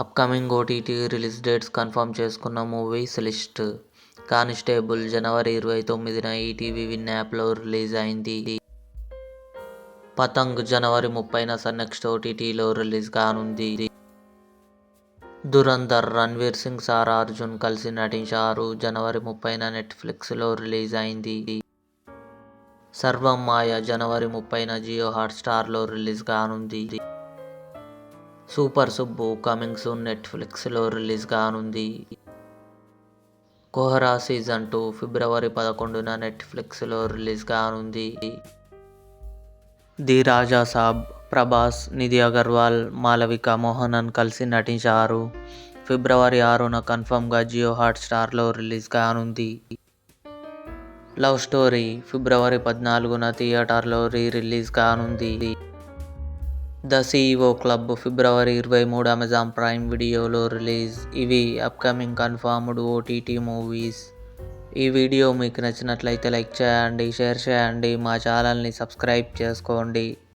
Upcoming OTT release dates confirm చేసుకున్న movies list. 'Constable' జనవరి 29న ETV win యాప్లో release అయింది. 'పతంగ్' జనవరి 30న సన్నెక్స్ట్ ఓటీటీలో రిలీజ్ కానుంది. 'ధురంధర్' రణ్వీర్ సింగ్, సారా అర్జున్ కలిసి నటించారు. జనవరి 30న నెట్ఫ్లిక్స్లో రిలీజ్ అయింది. 'సర్వం మాయ' జనవరి 30న జియో హాట్స్టార్లో రిలీజ్ కానుంది. 'సూపర్ సుబ్బు' కమింగ్ సూన్ నెట్ఫ్లిక్స్లో రిలీజ్ కానుంది. 'కోహ్రా సీజన్ 2' ఫిబ్రవరి 11న నెట్ఫ్లిక్స్లో రిలీజ్ కానుంది. 'ది రాజా సాబ్' ప్రభాస్, నిధి అగర్వాల్, మాళవిక మోహనన్ కలిసి నటించారు. ఫిబ్రవరి 6న కన్ఫర్మ్గా జియో హాట్స్టార్లో రిలీజ్ కానుంది. 'లవ్ స్టోరీ' ఫిబ్రవరి 14న థియేటర్లో రిలీజ్ కానుంది. 'The CEO club' February 23 Amazon prime వీడియోలో రిలీజ్. ఇవి అప్కమింగ్ కన్ఫర్మ్డ్ ఓటీటీ మూవీస్. ఈ వీడియో మీకు నచ్చినట్లయితే లైక్ చేయండి, షేర్ చేయండి, మా ఛానల్ని సబ్స్క్రైబ్ చేసుకోండి.